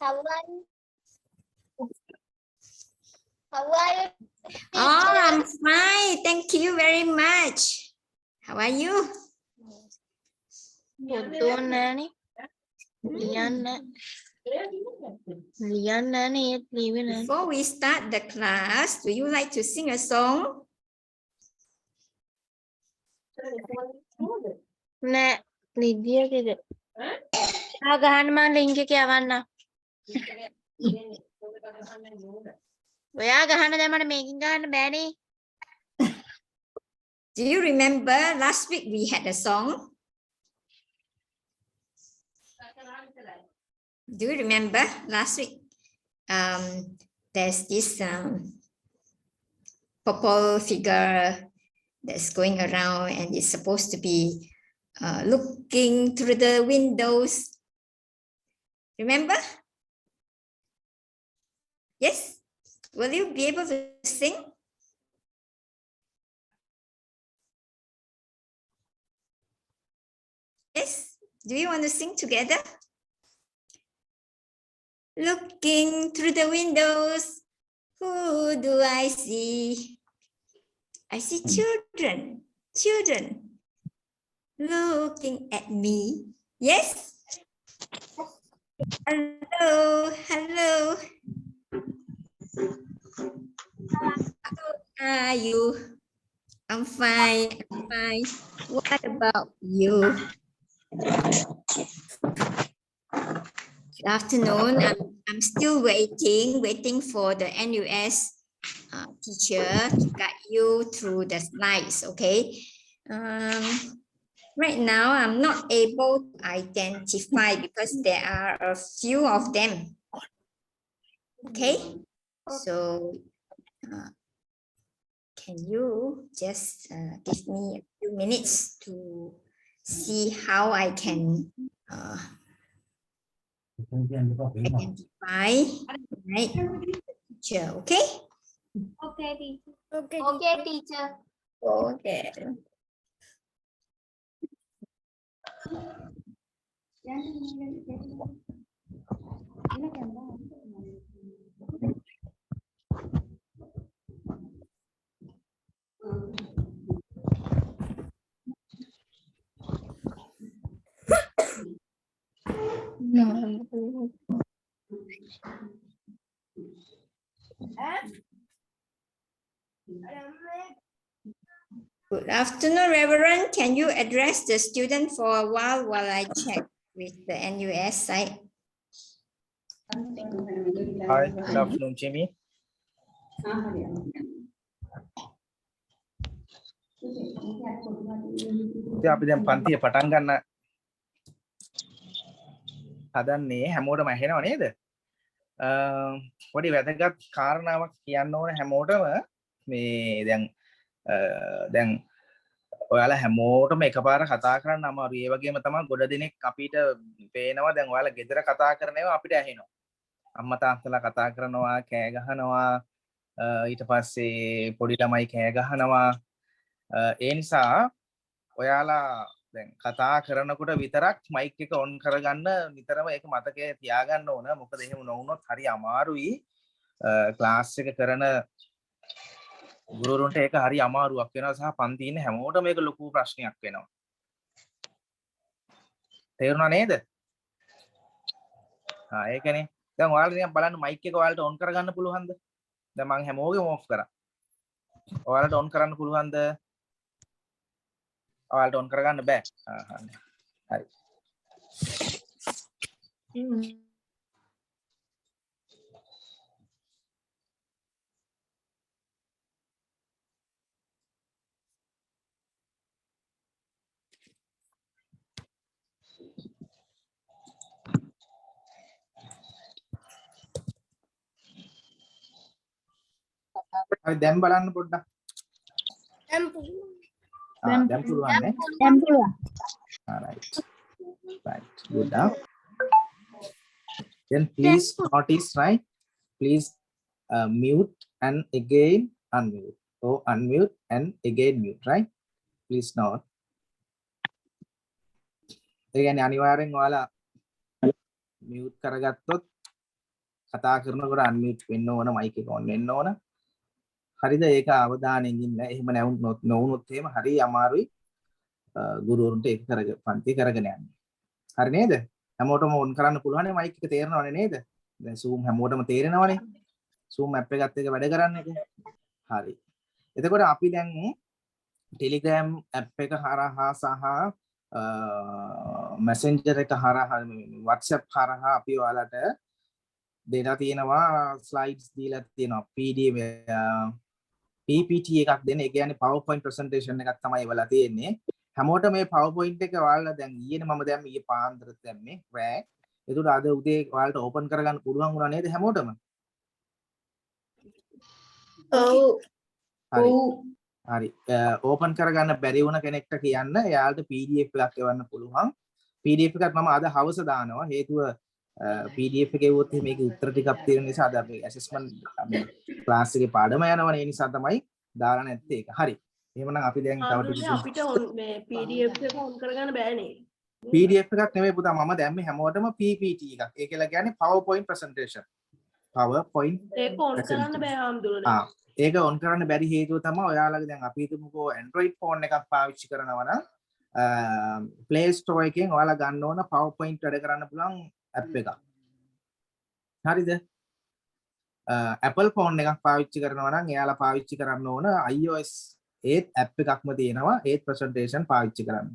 How are you? Oh, I'm fine. Thank you very much. How are you? Before we start the class, do you like to sing a song? නෑ ලිදිය කෙද ගහන්න මං link එක යවන්න ඔයා ගහන්න දැන් මට මේකින් ගහන්න බෑනේ Do you remember last week we had a song? Do you remember last week? There's this purple figure that's going around and it's supposed to be looking through the windows. Remember? Yes? Will you be able to sing? Yes? Do you want to sing together? Looking through the windows, who do I see? I see children, children looking at me. Yes? Hello, hello. How are you? I'm fine, I'm fine. What about you? Good afternoon. I'm still waiting for the NUS teacher to guide you through the slides, okay? Right now, I'm not able to identify because there are a few of them, okay? So, can you just give me a few minutes to see how I can identify right teacher, okay? Okay, teacher. Okay. Okay, teacher. Okay. Good afternoon, Reverend. Can you address the student for a while I check with the NUS site? Hi, good afternoon, Jimmy. අපි දැන් පන්තිය පටන් ගන්න හදන්නේ හැමෝටම ඇහෙනව නේද? පොඩි වැදගත් කාරණාවක් කියන්න ඕන හැමෝටම මේ දැන් ඔයාලා හැමෝටම එකපාර කතා කරන්න අමාරුයි. ඒ වගේම තමයි ගොඩ දෙනෙක් අපිට පේනවා දැන් ඔයාලා ගෙදර කතා කරන ඒවා අපිට ඇහෙනවා. අම්මා තාත්තලා කතා කරනවා, කෑ ගහනවා, ඊට පස්සේ පොඩි ළමයි කෑ ගහනවා. ඒ නිසා ඔයාලා දැන් කතා කරනකොට විතරක් මයික් එක ඔන් කරගන්න නිතරම ඒක මතකයේ තියාගන්න ඕන. මොකද එහෙම නොවුනොත් හරි අමාරුයි. ක්ලාස් එක කරන ගුරුවරුන්ට ඒක හරි අමාරුවක් වෙනවා සහ පන්තියේ ඉන්න හැමෝටම මේක ලොකු ප්‍රශ්නයක් වෙනවා. තේරුණා නේද? ඒකනේ. දැන් ඔයාලා නිකන් බලන්න මයික් එක ඔයාලට ඔන් කරගන්න පුළුවන්ද? දැන් මම හැමෝගෙම ඔෆ් කරා. ඔයාලට ඔන් කරන්න පුළුවන්ද? ඔයාලට ඔන් කරගන්න බෑ. හරි. හරි දැන් බලන්න පොඩ්ඩක්. දැන් පුළුවන් නේ. දැන් පුළුවන්. Right. Good now. Then please notice, right? Please mute and again unmute. Or unmute and again mute, right? Please note. ඒ කියන්නේ අනිවාර්යෙන් ඔයාලා mute කරගත්තොත් කතා කරනකොට unmute වෙන්න ඕන mic එක on වෙන්න ඕන. හරිද? ඒක අවධානයෙන් ඉන්න. එහෙම නොවුනොත් එහෙම හරි අමාරුයි ගුරුවරුන්ට ඒක පන්ති කරගෙන යන්න. හරි නේද? හැමෝටම on කරන්න පුළුවන් නේ mic එක තේරෙනවනේ නේද? දැන් Zoom හැමෝටම තේරෙනවනේ. Zoom app එකත් එක්ක වැඩ කරන්න එක. හරි. එතකොට අපි දැන් Telegram app එක හරහා සහ Messenger එක හරහා WhatsApp හරහා අපි ඔයාලට දෙලා තියෙනවා slides දීලා තියෙනවා PDF PPT එකක් දෙන්න. ඒ කියන්නේ PowerPoint presentation එකක් තමයි වෙලා තියෙන්නේ. හැමෝටම මේ PowerPoint එක ඔයාලා දැන් ඊයේ මම දැන් ඊයේ පාන්දර දැම්මේ රෑ. ඒකට අද උදේ ඔයාලට ඕපන් කරගන්න පුළුවන් වුණා නේද හැමෝටම? හරි. ඕපන් කරගන්න බැරි වුණ කෙනෙක්ට කියන්න එයාලට PDF එකක් එවන්න පුළුවන්. PDF එකක් මම අද හවස දානවා. හේතුව PDF එකේ වුත් මේකේ උත්තර ටිකක් තියෙන නිසා අද අපි ඇසෙස්මන්ට් මේ ක්ලාස් එකේ පාඩම යනවනේ. ඒ නිසා තමයි දාලා නැත්තේ ඒක. හරි. එහෙමනම් අපි දැන් තව ටිකක් අපිට මේ PDF එක on කරගන්න බෑනේ. PDF එකක් නෙමෙයි පුතා මම දැම්මේ හැමෝටම PPT එකක්. ඒ කියලා කියන්නේ PowerPoint presentation. PowerPoint ඒක on කරන්න බෑ හාමුදුරනේ. ඒක on කරන්න බැරි හේතුව තමයි ඔයාලගේ දැන් අපි හිතමුකෝ Android phone එකක් පාවිච්චි කරනවා නම් Play Store එකෙන් ඔයාලා ගන්න ඕන PowerPoint වැඩ කරන්න පුළුවන් app එකක්. හරිද? Apple phone එකක් පාවිච්චි කරනවා නම් එයාලා පාවිච්චි කරන්න ඕන iOS ඒත් app එකක්ම තියෙනවා ඒත් presentation පාවිච්චි කරන්න.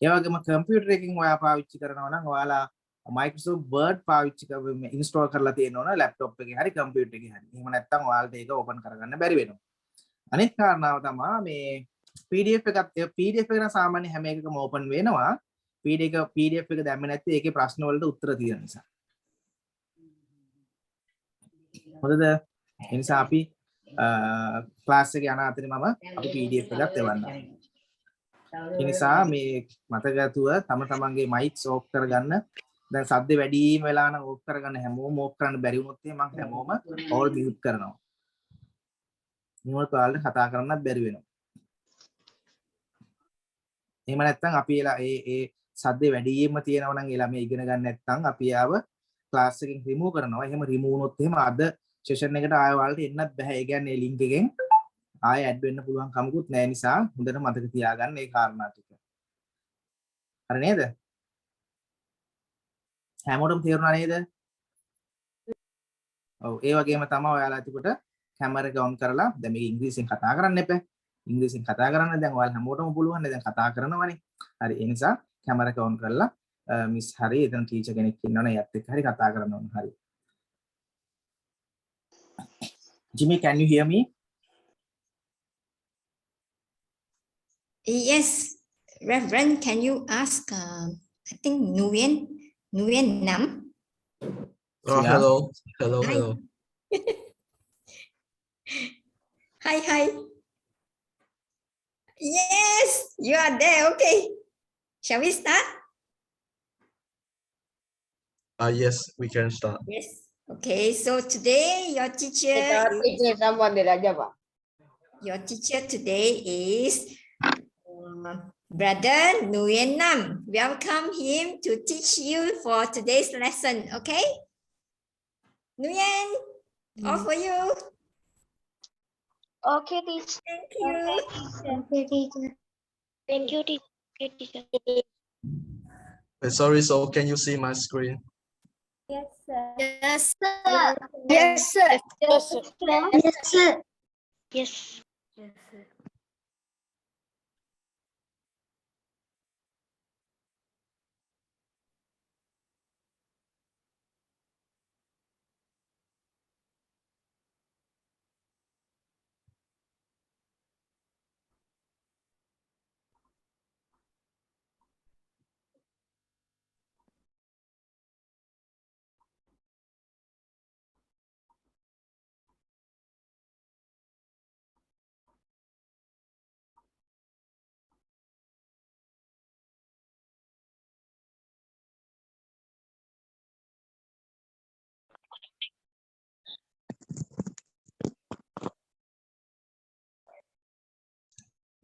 ඒ වගේම computer එකකින් ඔයා පාවිච්චි කරනවා නම් ඔයාලා Microsoft Word පාවිච්චි කරලා install කරලා තියෙන්න ඕන laptop එකේ හරි computer එකේ හරි. එහෙම නැත්නම් ඔයාලට ඒක open කරගන්න බැරි වෙනවා. අනිත් කාරණාව තමයි මේ PDF එක නම් සාමාන්‍ය හැම එකකම open වෙනවා. PDF එක දැම්මේ නැත්නම් ඒකේ ප්‍රශ්න වලට උත්තර තියෙන නිසා. හොඳද? ඒ නිසා අපි ක්ලාස් එකේ යන අතරේ මම අපි PDF එකක් එවන්නම්. ඒ නිසා මේ මතකතුව තම තමන්ගේ mics off කරගන්න. දැන් සද්ද වැඩිම වෙලා නම් off කරගන්න හැමෝම off කරන්න බැරි වුණොත් එහෙනම් මම හැමෝම all mute කරනවා. මොනවද ඔයාලට කතා කරන්නත් බැරි වෙනවා. එහෙම නැත්නම් අපි ඒ සද්ද වැඩිම තියෙනවා නම් ඒ ළමයි ඉගෙන ගන්න නැත්නම් අපි ආව ක්ලාස් එකෙන් remove කරනවා. එහෙම remove වුණොත් එහෙම අද session එකට ආය ඔයාලට එන්නත් බෑ. ඒ කියන්නේ link එකෙන් ආය add වෙන්න පුළුවන් කමකුත් නැහැ නිසා හොඳට මතක තියාගන්න මේ කාරණා ටික. හරි නේද? හැමෝටම තේරුණා නේද? ඔව් ඒ වගේම තමයි ඔයාලා එතකොට කැමරා එක on කරලා දැන් මේක ඉංග්‍රීසියෙන් කතා කරන්න එපා. ඉංග්‍රීසියෙන් කතා කරන්න දැන් ඔයාලා හැමෝටම පුළුවන් නේ දැන් කතා කරනවනේ. හරි ඒ නිසා කැමරා එක on කරලා මිස් හරි එතන ටීචර් කෙනෙක් ඉන්නවනේ එයත් එක්ක හරි කතා කරන්න ඕන. හරි. Jimmy, can you hear me? Yes, Reverend, can you ask, I think Nguyen Nam? Oh, Yeah. hello. Hello, Hi. hello. Hi. Yes, you are there. Okay. Shall we start? Yes, we can start. Yes. Okay. So today your teacher today is Brother Nguyen Nam. Welcome him to teach you for today's lesson. Okay. Nguyen, all for you. Okay, teacher. Thank you. Okay, teacher. Thank you, teacher. Sorry, so can you see my screen? Yes, sir. Yes, sir. Yes, sir. Yes, sir. Yes, sir. Yes. Yes, sir.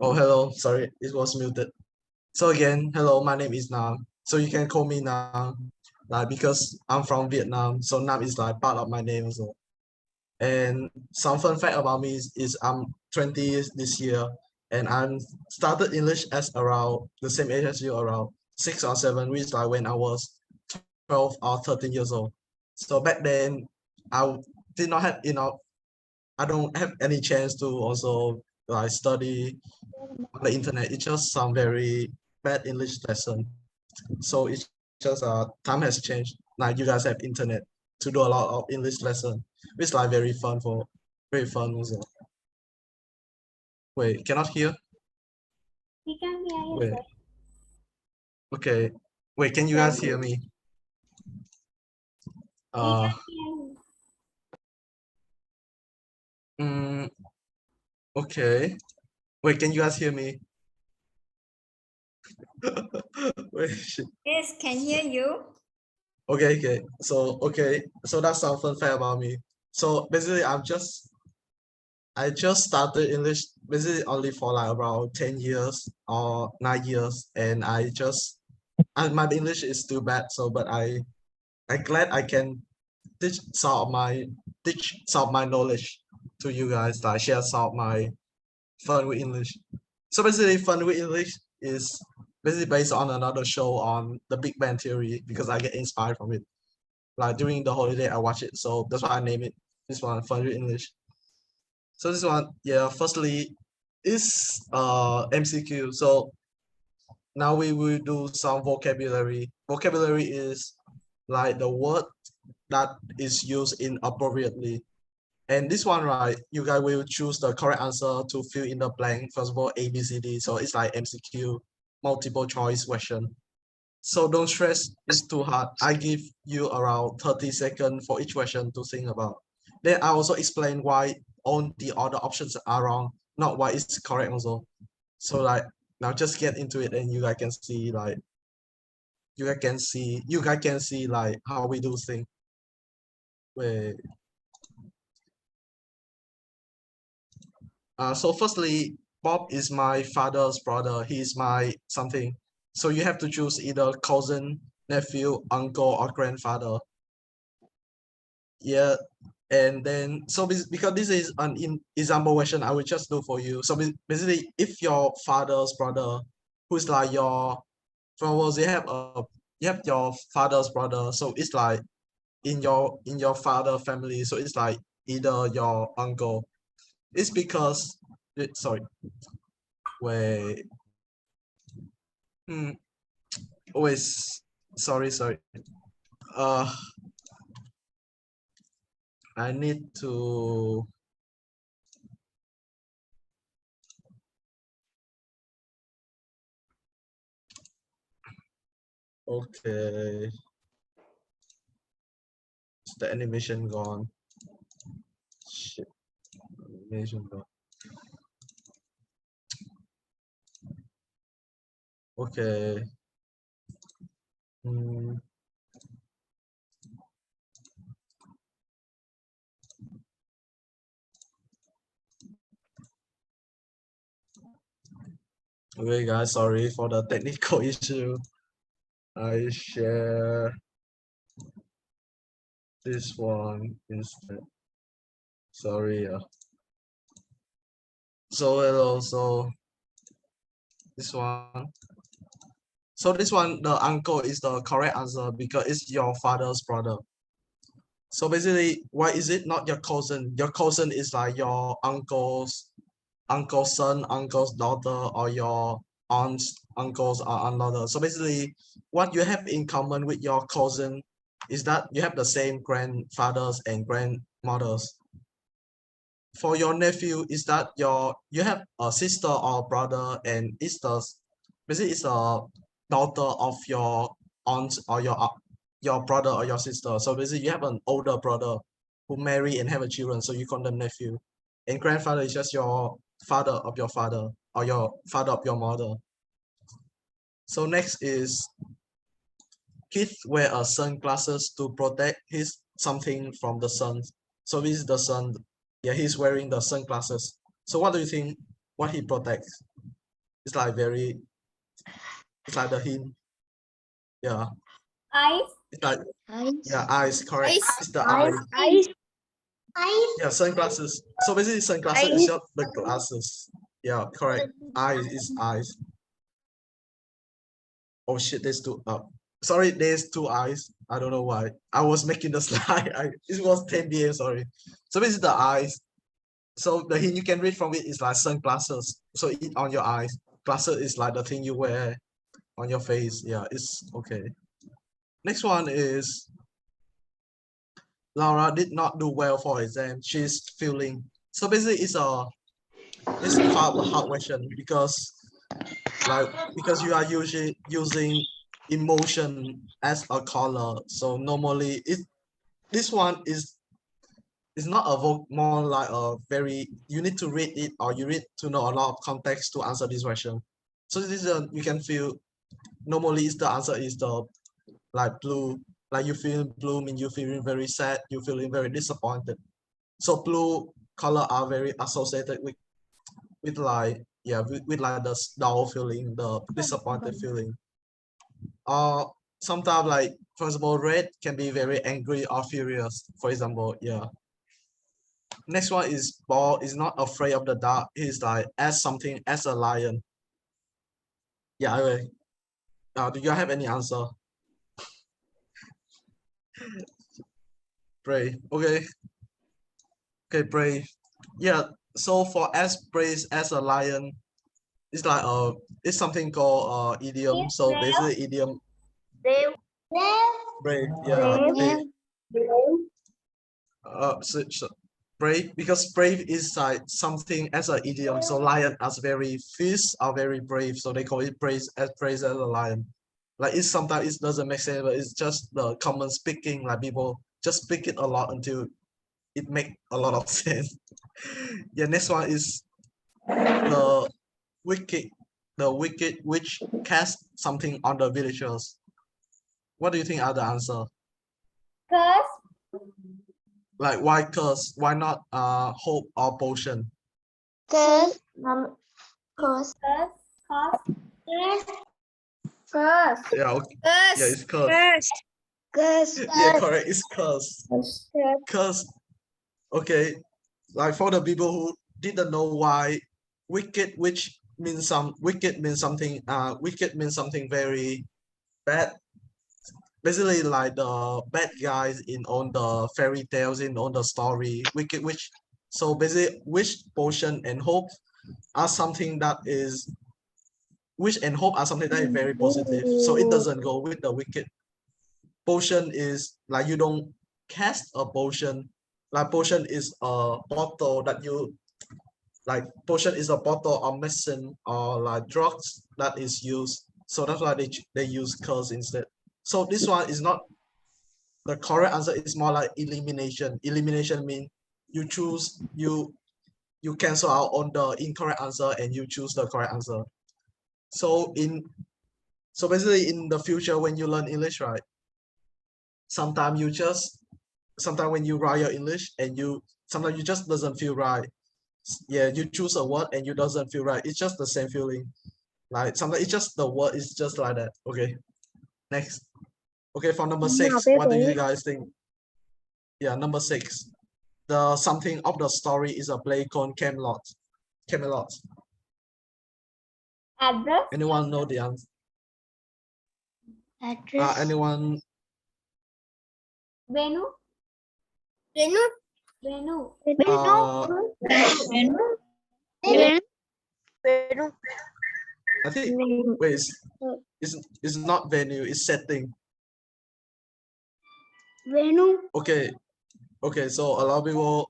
Oh, hello. Sorry, it was muted. So again, hello, my name is Nam. So you can call me Nam. like because I'm from Vietnam, so Nam is like part of my name also. And some fun fact about me is I'm 20 this year, and I'm started English as around the same age as you, around 6 or 7, which like when I was 12 or 13 years old. So back then, I did not have enough. I don't have any chance to also like study on the internet. It's just some very bad English lesson. So it's just time has changed. Like you guys have internet to do a lot of English lesson, which is like very fun also. Wait, cannot hear? We can hear you, Wait. sir. Okay. Wait, can you guys hear me? We can hear you. Okay. Wait, can you guys hear me? Wait, shit. Yes, can hear you. Okay. So that's some fun fact about me. So basically, I just started English basically only for like around 10 years or 9 years, and my English is still bad. So, but I'm glad I can teach some of my knowledge to you guys, like share some of my fun with English. So basically, fun with English is basically based on another show on the Big Bang Theory because I get inspired from it. Like during the holiday, I watch it, so that's why I name it this one, Fun with English. So this one, yeah, firstly is MCQ. So now we will do some vocabulary. Vocabulary is like the word that is used inappropriately. And this one, right, you guys will choose the correct answer to fill in the blank. First of all, A, B, C, D. So it's like MCQ, multiple choice question. So don't stress, it's too hard. I give you around 30 seconds for each question to think about. Then I also explain why all the other options are wrong, not why it's correct also. So like now just get into it and you guys can see like how we do things. Wait. So firstly, Bob is my father's brother. He is my something. So you have to choose either cousin, nephew, uncle, or grandfather. Yeah, and then so because this is an example question, I will just do for you. So basically, if your father's brother, who's like your, for words, you have your father's brother, so it's like in your father family, so it's like either your uncle. It's because sorry. Wait. Always sorry. I need to okay. Is the animation gone? Shit. Animation gone. Okay. Okay, guys, sorry for the technical issue. I share this one instead. Sorry. So hello. So this one. So this one, the uncle is the correct answer because it's your father's brother. So basically, why is it not your cousin? Your cousin is like your uncle's son, uncle's daughter, or your aunt's uncles or another. So basically, what you have in common with your cousin is that you have the same grandfathers and grandmothers. For your nephew, is that you have a sister or brother, and basically it's a daughter of your aunt or your brother or your sister. So basically you have an older brother who marry and have a children, so you call them nephew. And grandfather is just your father of your father or your father of your mother. So next is Keith wear sunglasses to protect his something from the sun. So this is the sun. Yeah, he's wearing the sunglasses. So what do you think? What he protects? It's like the hint. Yeah. Eyes. It's like, Eyes. yeah, eyes, correct. Eyes. It's the eyes. Eyes. Yeah, sunglasses. So basically sunglasses is just the glasses. Yeah, correct. Eyes is eyes. Oh shit, there's two sorry, there's two eyes. I don't know why. I was making the slide. It was 10 DM, sorry. So basically the eyes. So the hint you can read from it is like sunglasses. So it on your eyes. Glasses is like the thing you wear on your face. Yeah, it's okay. Next one is Laura did not do well for exam. She's feeling. So basically it's quite a hard question because you are usually using emotion as a color. So normally this one is not more like a very, you need to read it or you need to know a lot of context to answer this question. So this is you can feel normally the answer is the like blue, like you feel blue mean you feeling very sad, you feeling very disappointed. So blue color are very associated with like, yeah, with like the dull feeling, the disappointed feeling. Sometimes like, for example, red can be very angry or furious, for example. Yeah. Next one is Paul is not afraid of the dark. He's like as something as a lion. Yeah, anyway. Do you have any answer? Brave. Okay. Okay, brave. Yeah. So for as brave as a lion, it's like it's something called idiom. So basically idiom. Brave. Brave. Yeah. Brave. So brave, because brave is like something as an idiom. So lion as very fierce are very brave. So they call it brave as a lion. Like it's sometimes it doesn't make sense, but it's just the common speaking. Like people just speak it a lot until it make a lot of sense. Yeah, next one is the wicked witch cast something on the villagers. What do you think are the answer? Curse. Like why curse? Why not hope or potion? Curse. Curse. Curse. Yeah, okay. Curse. Yeah, it's curse. Curse. Yeah, correct. It's curse. Curse. Okay. Like for the people who didn't know why wicked witch means wicked means something very bad. Basically like the bad guys in on the fairy tales, in on the story, wicked witch. So basically wish, potion and hope are something that is wish and hope are something that is very positive. So it doesn't go with the wicked. Potion is like you don't cast a potion. Like potion is a bottle that you like, potion is a bottle of medicine or like drugs that is used. So that's why they use curse instead. So this one is not the correct answer. Is more like elimination. Elimination means you choose, you cancel out on the incorrect answer and you choose the correct answer. So basically in the future when you learn English, right? Sometimes when you write your English and sometimes you just doesn't feel right. Yeah, you choose a word and you doesn't feel right. It's just the same feeling. Like sometimes it's just the word is just like that. Okay. Next. Okay, for number 6, what do you guys think? Yeah, number 6. The something of the story is a play called Camelot. Address. Anyone know the answer? Address. Anyone? Venu. I think wait, it's not venue, it's setting. Okay, so a lot of people,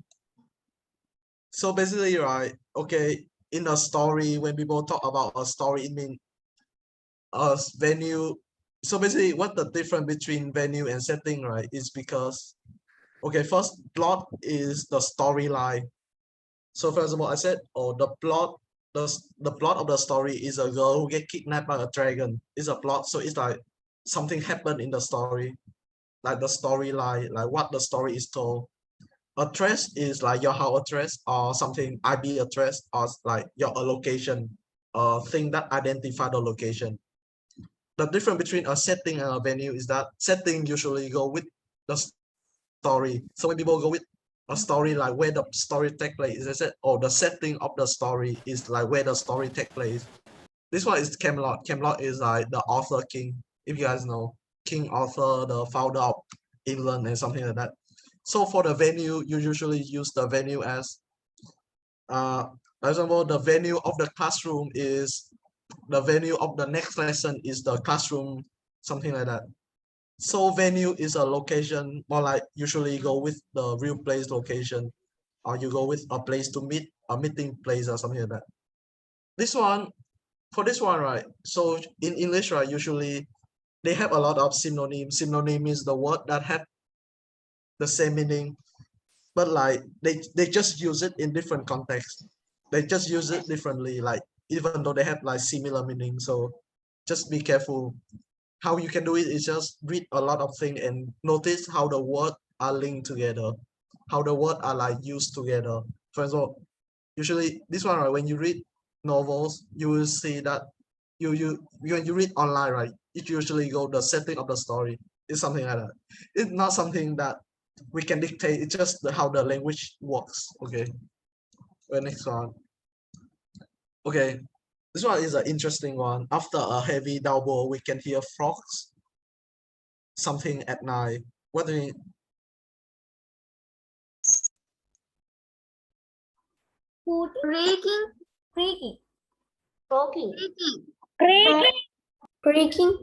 so basically, right, okay, in a story, when people talk about a story, it means a venue. So basically what the difference between venue and setting, right, is because, okay, first plot is the storyline. So for example, I said, oh, the plot of the story is a girl who get kidnapped by a dragon. It's a plot. So it's like something happened in the story, like the storyline, like what the story is told. Address is like your house address or something IP address or like your location, thing that identify the location. the difference between a setting and a venue is that setting usually go with the story. So when people go with a story like where the story take place, they said, oh, the setting of the story is like where the story take place. This one is Camelot. Camelot is like the Arthur King, if you guys know, King Arthur, the founder of England and something like that. So for the venue, you usually use the venue as, for example, the venue of the classroom is, the venue of the next lesson is the classroom, something like that. So venue is a location, more like usually go with the real place location, or you go with a place to meet, a meeting place or something like that. This one, for this one, right? So in English, right, usually they have a lot of synonyms. Synonym is the word that have the same meaning, but like they just use it in different contexts. They just use it differently, like even though they have like similar meaning. So just be careful. How you can do it is just read a lot of things and notice how the words are linked together, how the words are like used together. For example, usually this one, right, when you read novels, you will see that when you read online, right, it usually go the setting of the story is something like that. It's not something that we can dictate, it's just how the language works. Okay, the next one. Okay, this one is an interesting one. After a heavy downpour, we can hear frogs, something at night. What do you? Creaking. Creaking. Talking. Creaking. Creaking.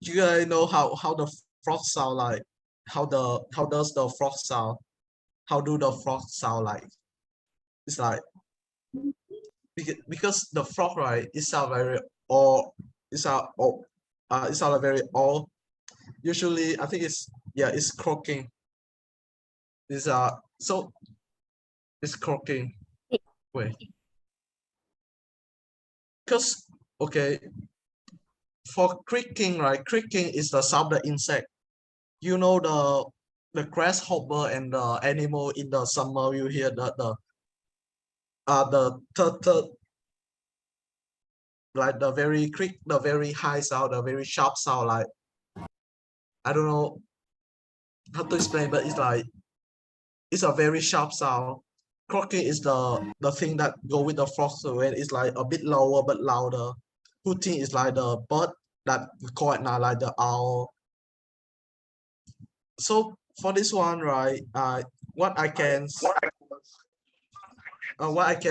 Do you guys know how the frogs sound like? How does the frog sound? How do the frogs sound like? It's like because the frog, right, it sound very it's sound very usually I think it's croaking. It's so it's croaking. Wait. Because okay, for creaking, right? Creaking is the sound of the insect. You know the grasshopper and the animal in the summer, you hear the like the very the very high sound, the very sharp sound, like I don't know how to explain, but it's like it's a very sharp sound. Croaking is the thing that go with the frog, so when it's like a bit lower but louder. Hooting is like the bird that we call it now, like the owl. So for this one, right, what I can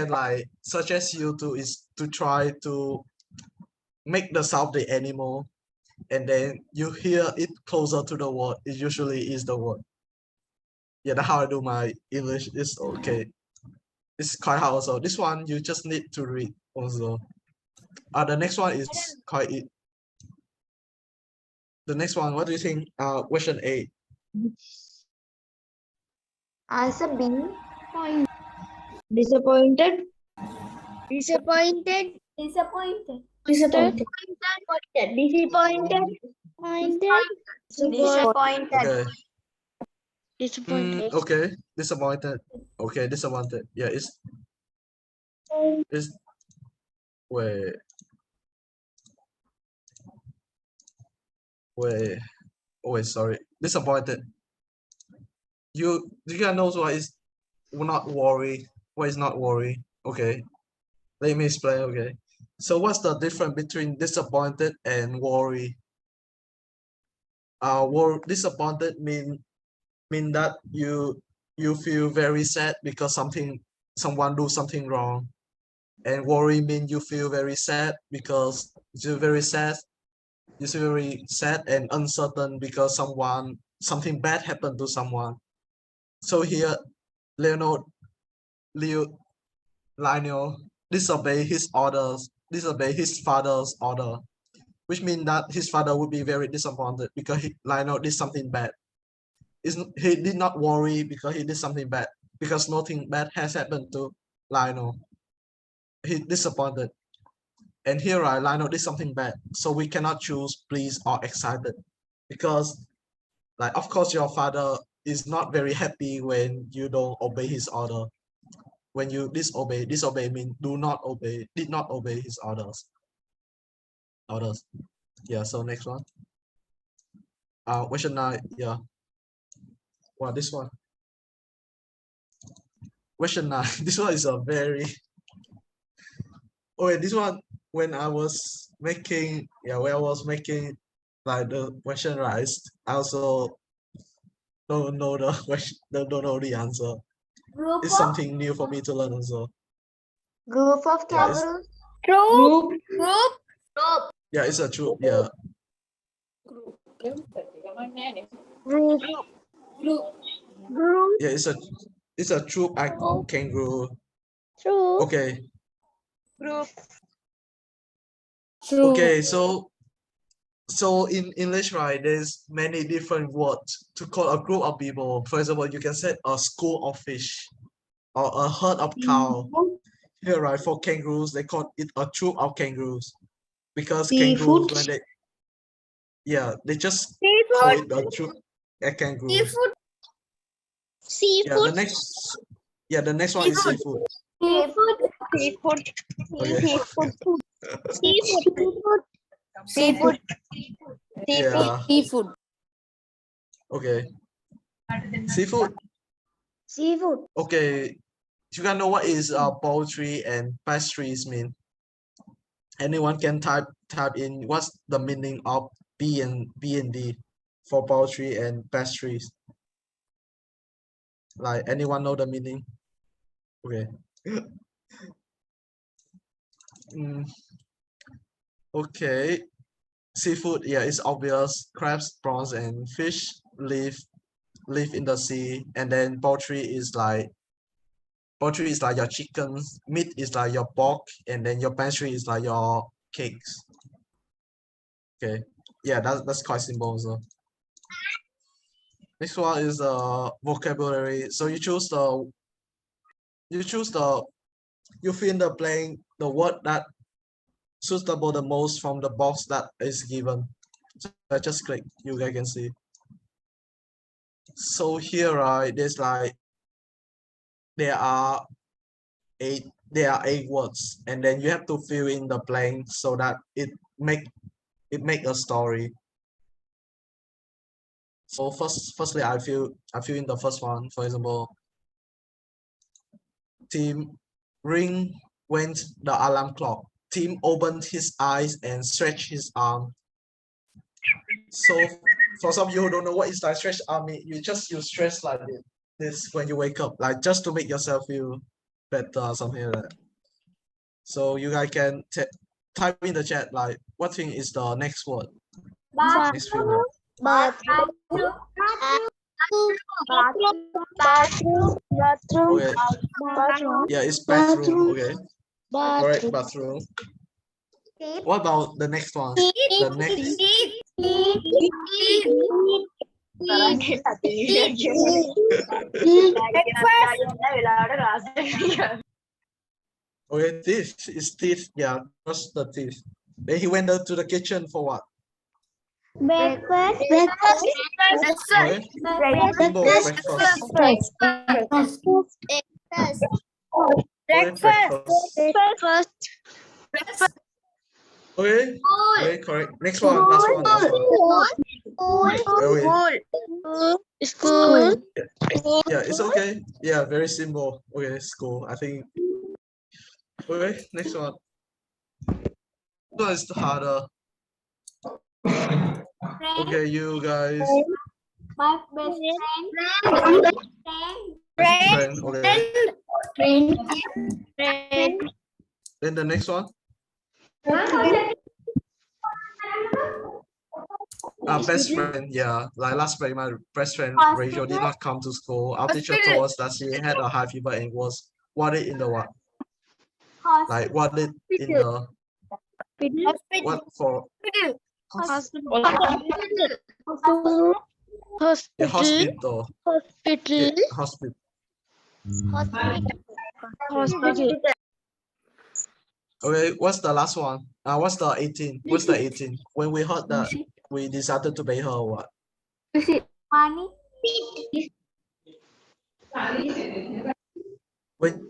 like suggest you to is to try to make the sound of the animal, and then you hear it closer to the word. It usually is the word. Yeah, that's how I do my English. It's okay. It's quite hard also. This one you just need to read also. The next one is quite it. The next one, what do you think? Question 8. Answer B. Disappointed. Disappointed. Disappointed. Disappointed. Okay. Disappointed. Okay. Disappointed. Okay, disappointed. Yeah, it's wait. Oh wait, sorry. Disappointed. Do you guys know what is not worry? What is not worry? Okay. Let me explain. Okay. So what's the difference between disappointed and worry? Disappointed mean that you feel very sad because someone do something wrong, and worry mean you feel very sad because you're very sad. You're very sad and uncertain because something bad happened to someone. So here, Lionel disobey his father's order, which means that his father would be very disappointed because Lionel did something bad. He did not worry because he did something bad, because nothing bad has happened to Lionel. He disappointed. And here, right, Lionel did something bad. So we cannot choose pleased or excited, because like, of course, your father is not very happy when you don't obey his order. When you disobey means do not obey, did not obey his orders. Yeah, so next one. Question 9, yeah. Well, this one. Question 9. This one is a very this one when I was making like the question right, I also don't know the question, don't know the answer. Group It's something new for me to learn also. Group of Yeah, it's- kangaroos. Group. Yeah, it's a troop. Yeah, Group. yeah, it's a troop kangaroo. Group. Okay, Group. okay. So in English, right, there's many different words to call a group of people. For example, you can say a school of fish or a herd of cow. Here, right, for kangaroos, they call it a troop of kangaroos because kangaroos when they just call it a troop a kangaroo. Seafood. Yeah, the next one is seafood. Seafood. Okay. Seafood. Yeah. Seafood. Okay. Seafood. Seafood. Okay. You can know what is poultry and pastries mean? Anyone can type in what's the meaning of B and D for poultry and pastries? Like anyone know the meaning? Okay. Okay. Seafood, yeah, it's obvious. Crabs, prawns, and fish live in the sea, and then poultry is like your chickens, meat is like your pork, and then your pastry is like your cakes. Okay, yeah, that's quite simple also. Next one is vocabulary. So you fill in the blank the word that suitable the most from the box that is given. So I just click, you guys can see. So here, right, there are eight words, and then you have to fill in the blank so that it make a story. So firstly, I fill in the first one. For example, Tim went the alarm clock. Tim opened his eyes and stretched his arm. So for some of you who don't know what is like stretched arm, you stretch like this when you wake up, like just to make yourself feel better, something like that. So you guys can type in the chat like what thing is the next word. Next few words. Okay. Yeah, it's bathroom. Okay. Correct, bathroom. What about the next one? The next. Okay, teeth is teeth. Yeah, just the teeth. Then he went to the kitchen for what? Breakfast. Okay. Simple breakfast. Okay, okay, correct. Next one, last one. Okay. School. Yeah, it's okay. Yeah, very simple. Okay, school. I think. Okay, next one. No, it's harder. Okay, you guys. My best friend. Friend. Okay. Friend. Then the next one. Best friend. Yeah, like last week, my best friend Rachel did not come to school. Our teacher told us that she had a high fever and was warded in the what? Like warded in the what for? Hospital. The hospital. Hospital. Hospital. Hospital. Okay, what's the last one? What's the 18? What's the 18? When we heard that we decided to pay her what? Money. When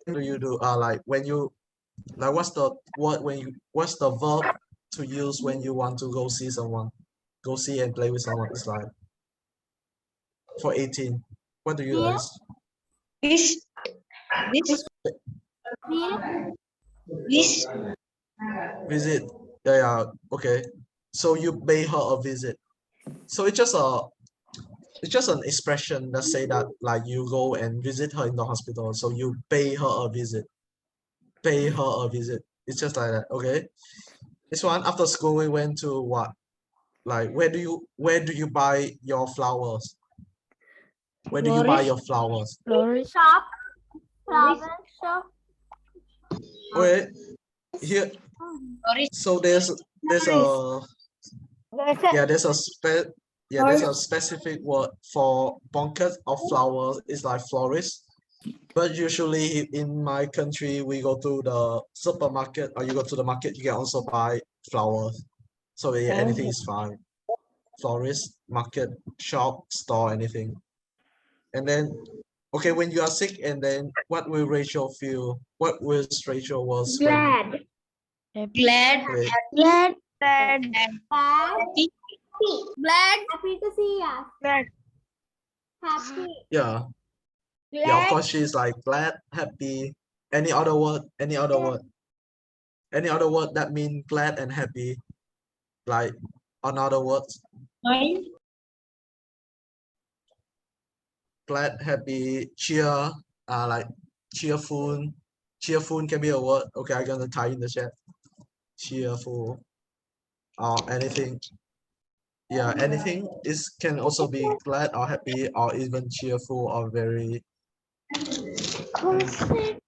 do you do like when you like what's the word when you what's the verb to use when you want to go see someone, go see and play with someone? It's like for 18. What do you use? Wish. Wish. Visit. Yeah, okay. So you pay her a visit. So it's just an expression that say that like you go and visit her in the hospital. So you pay her a visit. Pay her a visit. It's just like that. Okay. This one, after school we went to what? Like where do you buy your flowers? Where do you buy your flowers? Florist. Shop. Flower shop. Wait, here. So there's a there's a specific word for bucket of flowers. It's like florist. But usually in my country, we go to the supermarket or you go to the market, you can also buy flowers. So yeah, anything is fine. Florist, market, shop, store, anything. And then, okay, when you are sick, and then what will Rachel feel? What will Rachel was Glad. Glad. Wait, Glad. Glad. Happy. Glad. Happy to see us. Glad. Happy. yeah, yeah, of course she's like glad, happy. Any other word? Any other word? Any other word that mean glad and happy? Like another words? Glad, happy, cheer, like cheerful. Cheerful can be a word. Okay, I'm gonna type in the chat. Cheerful or anything. Yeah, anything is can also be glad or happy or even cheerful or very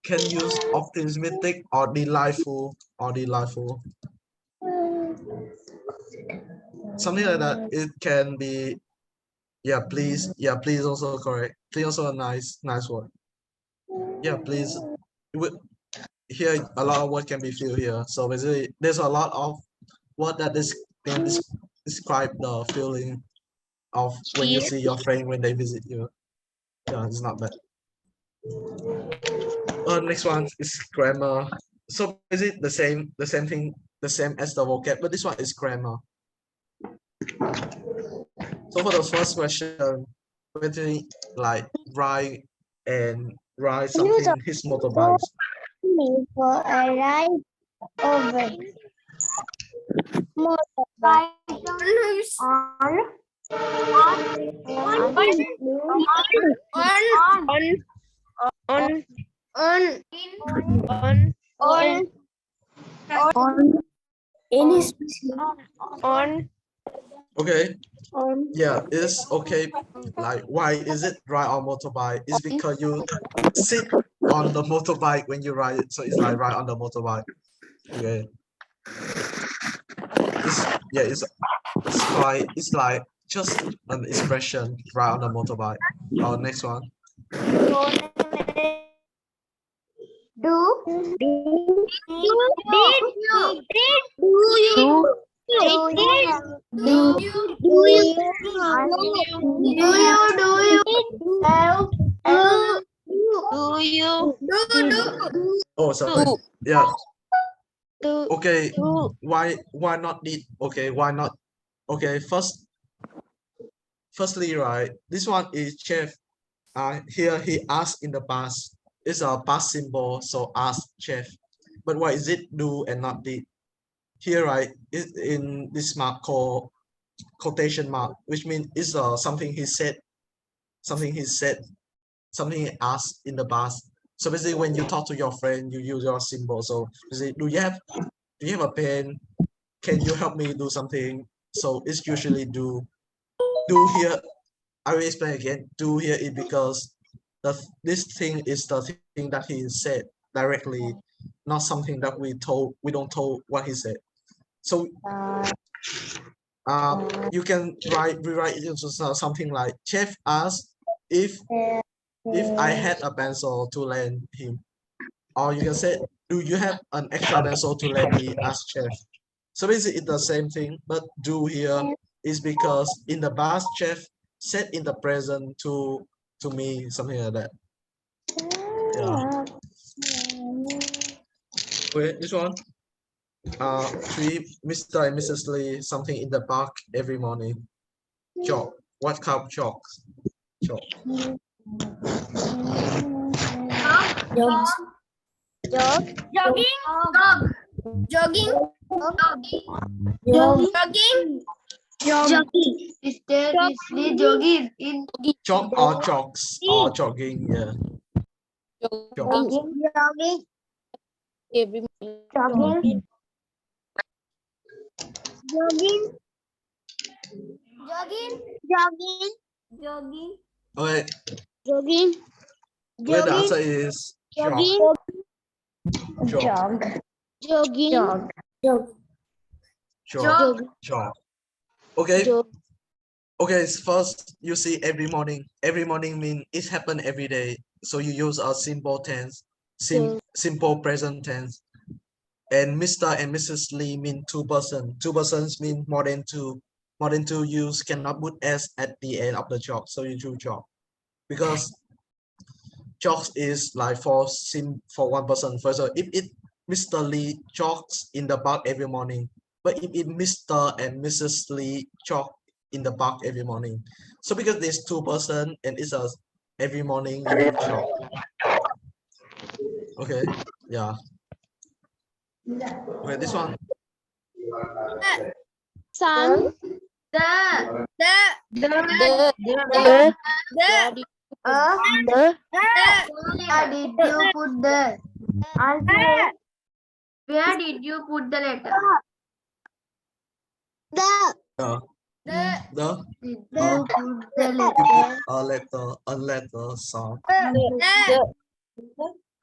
can use optimistic or delightful something like that. It can be please also correct. Please also a nice word. Please. Here a lot of what can be filled here. So basically there's a lot of what that is can describe the feeling of when you see your friend when they visit you. Yeah, it's not bad. Next one is grammar. So is it the same thing, the same as the vocab, but this one is grammar. So for the first question, basically like ride something his motorbikes. For a ride over. Motorbike. Okay. Yeah, it's okay. Like why is it ride on motorbike? It's because you sit on the motorbike when you ride it. So it's like ride on the motorbike. Okay. It's like just an expression ride on the motorbike. Our next one. Oh, sorry. Yeah. Okay. Why not did? Okay. Why not? Okay. Firstly, right. This one is chef. Here he asked in the past. It's a past symbol, so ask chef. But why is it do and not did? Here, right, is in this mark called quotation mark, which means it's something he said, something he asked in the past. So basically, when you talk to your friend, you use your symbol. So basically, do you have a pen? Can you help me do something? So it's usually do. Do here. I will explain again. Do here is because this thing is the thing that he said directly, not something that we don't told what he said. So you can rewrite it into something like chef asked if I had a pencil to lend him, or you can say, do you have an extra pencil to lend me? Ask chef. So basically it's the same thing, but do here is because in the past chef said in the present to me, something like that. Yeah. Wait, this one. 3, Mr. and Mrs. Lee, something in the park every morning. Jog. What kind of jogs? Jog. Jogging. Is there is the jogging in Jog or jogs or jogging, yeah. Jog. Every jogging? Okay, Jogging. well, the answer is jog. Jog. Jogging. Jog. Okay. Okay, it's first you see every morning. Every morning mean it happen every day. So you use a simple tense, simple present tense. And Mr. and Mrs. Lee mean 2 persons. 2 persons mean more than 2. More than 2 you cannot put s at the end of the jog. So you do jog. Because jogs is like for 1 person. For example, if it Mr. Lee jogs in the park every morning, but if it Mr. and Mrs. Lee jog in the park every morning. So because there's 2 persons and it's a every morning you need jog. Okay, yeah. Okay, this one. Sun. Where did you put the answer? Where did you put the letter? The Did you put the letter? a letter sound. Where did you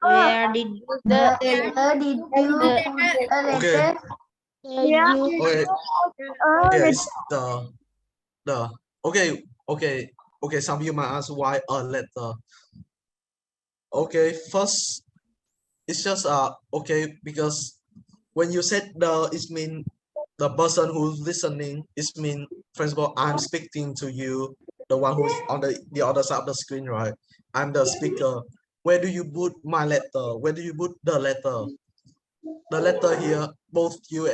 Where did you put the letter? Okay, okay, it's the okay, some of you might ask why a letter. Okay, first it's just okay, because when you said the, it mean the person who's listening, it mean, for example, I'm speaking to you, the one who's on the other side of the screen, right? I'm the speaker. Where do you put my letter? Where do you put the letter? The letter here, both you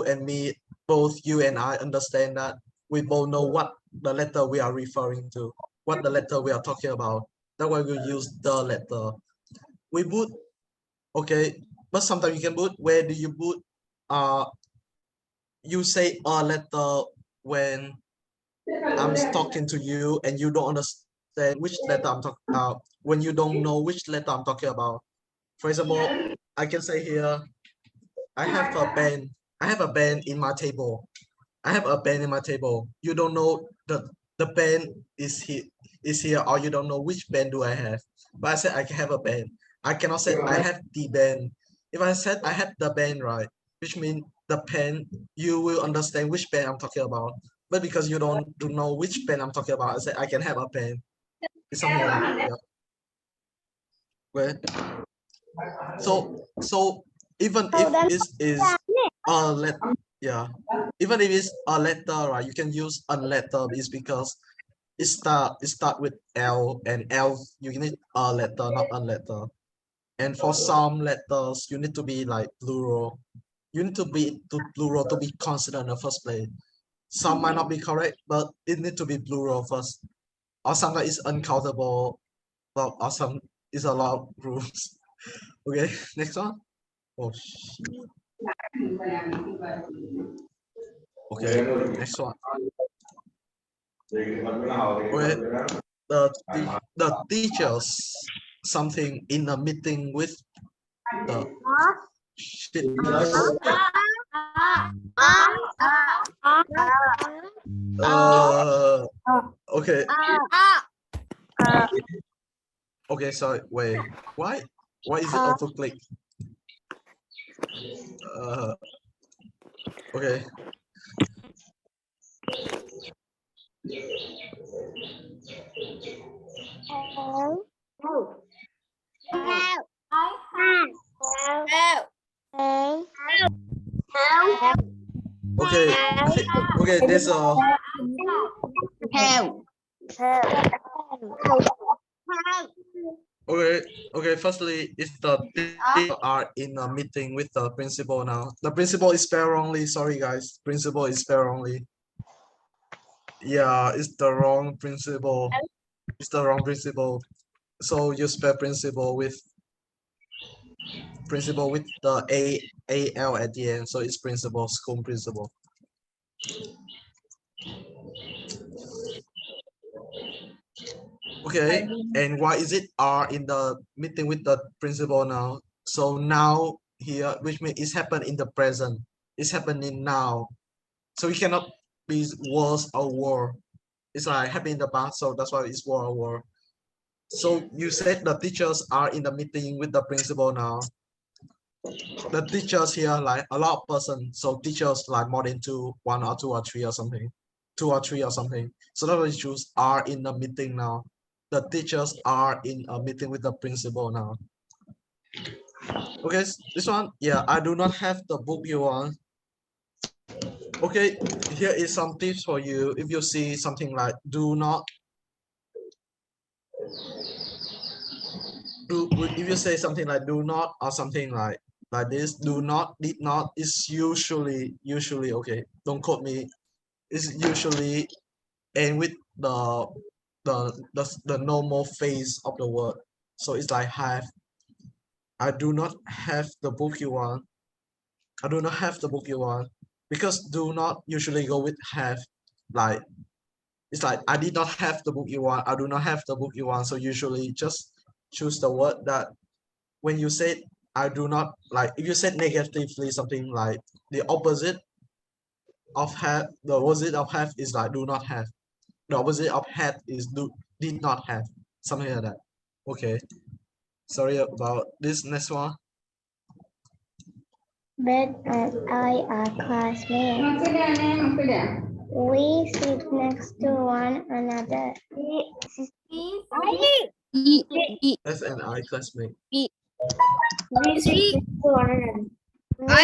and me, both you and I understand that we both know what the letter we are referring to, what the letter we are talking about. That's why we use the letter. We put, okay, but sometimes you can put, where do you put, you say a letter when I'm talking to you and you don't understand which letter I'm talking about, when you don't know which letter I'm talking about. For example, I can say here, I have a pen. I have a pen in my table. I have a pen in my table. You don't know the pen is here, or you don't know which pen do I have. But I said I can have a pen. I cannot say I have the pen. If I said I have the pen, right, which means the pen, you will understand which pen I'm talking about. But because you don't know which pen I'm talking about, I said I can have a pen. It's something like that. Yeah. Well, so even if it is a letter, yeah, even if it's a letter, right, you can use a letter is because it start with L, and L you need a letter, not a letter. And for some letters you need to be like plural. You need to be plural to be considered in the first place. Some might not be correct, but it need to be plural first. Or sometimes it's uncountable, or some is a lot of rules. Okay, next one. Oh shit. Okay, next one. Okay, the teachers something in a meeting with the shit. Okay. Okay, sorry. Wait. Why is it auto click? Okay. Okay. Okay. There's a. Have. Okay. Firstly, if the teachers are in a meeting with the principal now, the principal is spelled wrongly. Sorry, guys. Principal is spelled wrongly. Yeah, it's the wrong principal. It's the wrong principal. So you spell principal with the AL at the end. So it's principal, school principal. Okay, and why is it R in the meeting with the principal now? So now here, which means it's happened in the present. It's happening now. So it cannot be was or were. It's like happened in the past, so that's why it's were or were. So you said the teachers are in the meeting with the principal now. The teachers here like a lot of person. So teachers like more than one or two or three or something. 2 or 3 or something. So that was choose are in the meeting now. The teachers are in a meeting with the principal now. Okay, this one, yeah, I do not have the book you want. Okay, here is some tips for you. If you see something like do not, if you say something like do not or something like this, do not, did not is usually okay. Don't quote me. It's usually and with the normal phase of the word. So it's like have. I do not have the book you want. I do not have the book you want because do not usually go with have. Like it's like I did not have the book you want. I do not have the book you want. So usually just choose the word that when you say I do not, like if you said negatively something like the opposite of have, the opposite of have is like do not have. The opposite of had is did not have, something like that. Okay, sorry about this. Next one. Beth and I are classmates. We sit next to one another. F and I classmate. We sit next to one another.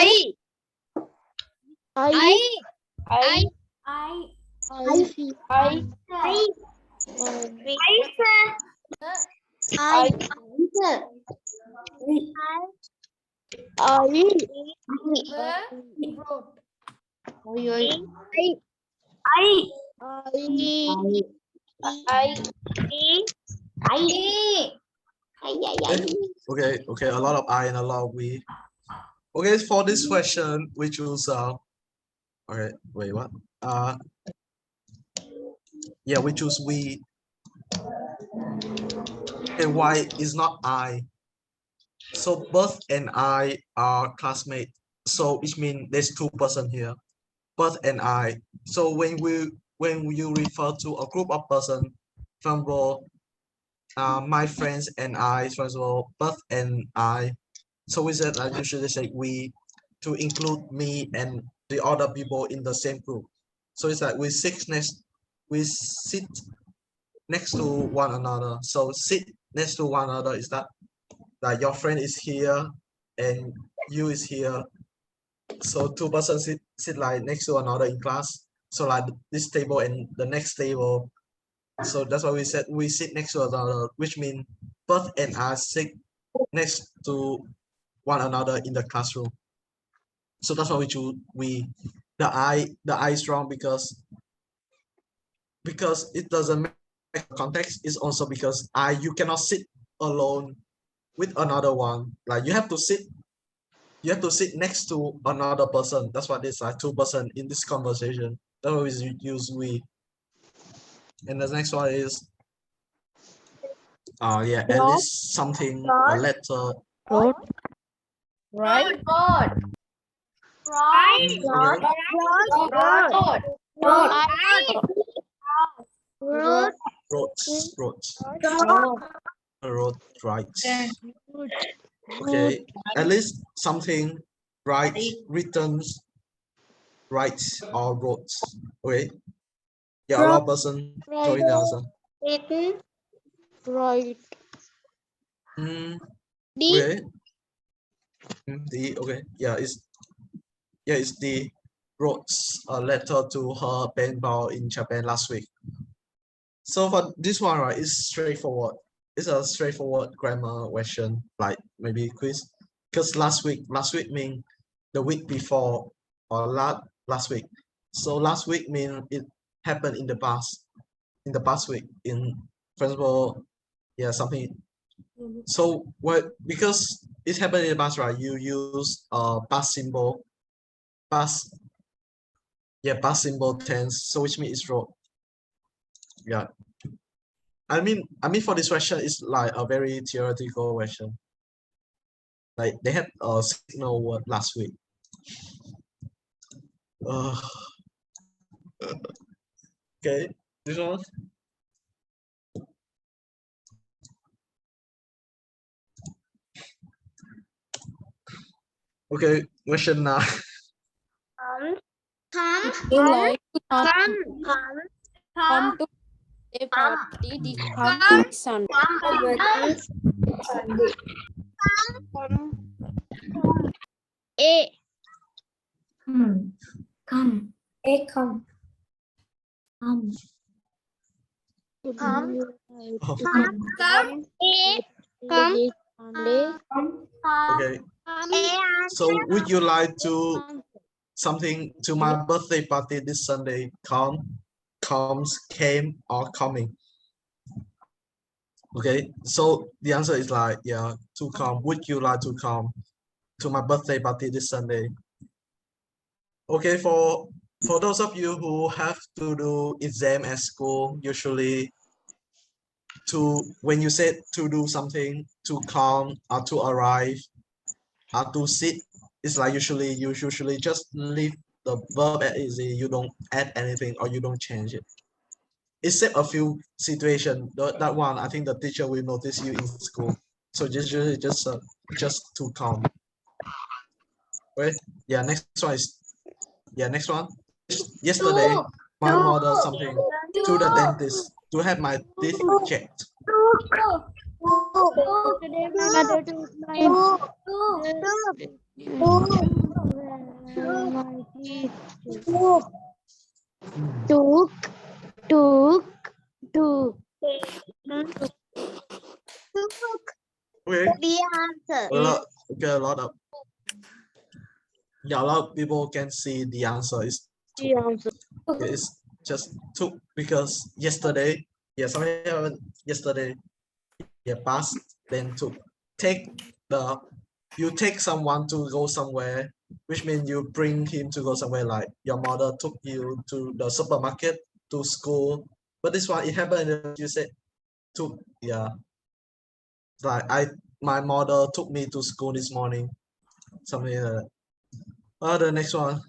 Okay, a lot of I and a lot of we. Okay, for this question, we choose okay, wait, what? Yeah, we choose we. And why is not I? So Beth and I are classmates. So it means there's 2 person here, Beth and I. So when you refer to a group of person, for example, my friends and I, for example, Beth and I. So we said I usually say we to include me and the other people in the same group. So it's like we sit next to one another. So sit next to one another is that like your friend is here and you is here. So 2 persons sit like next to another in class. So like this table and the next table. So that's why we said we sit next to another, which means Beth and I sit next to one another in the classroom. So that's why we choose we. The I is wrong because it doesn't make context. Is also because you cannot sit alone with another one. Like you have to sit next to another person. That's what it's like 2 person in this conversation. That's why we use we. And the next one is yeah, at least something, a letter. Right. Wrote, right. Okay, at least something, right, written, right, or wrote. Okay. Yeah, a lot of person join the answer. Right. Okay. D, okay. Yeah, it's D. Wrote a letter to her pen pal in Japan last week. So for this one, right, it's straightforward. It's a straightforward grammar question, like maybe quiz. Because last week mean the week before or last week. So last week mean it happened in the past week. For example, yeah, something. So what, because it happened in the past, right? You use past symbol, past symbol tense. So which means it's wrong. Yeah. I mean for this question, it's like a very theoretical question. Like they had a signal word last week. Okay, this one. Okay, question now. Come to a party this coming Sunday. A. Come. Come. Come. Okay. So would you like to something to my birthday party this Sunday? Comes, came, or coming? Okay, so the answer is like, yeah, to come. Would you like to come to my birthday party this Sunday? Okay, for those of you who have to do exam at school, usually when you said to do something, to come or to arrive or to sit, it's like you usually just leave the verb as easy. You don't add anything or you don't change it. Except a few situations. That one, I think the teacher will notice you in school. So just to come. Okay. Yeah. Next one is. Yeah. Next one. Yesterday, my mother something to the dentist to have my teeth checked. Okay. The answer. A lot of people can see the answer is it's just took because yesterday, yeah, something happened yesterday, yeah, past, then took. You take someone to go somewhere, which means you bring him to go somewhere, like your mother took you to the supermarket, to school. But this one, it happened, you said took, yeah. Like my mother took me to school this morning, something like that. The next one.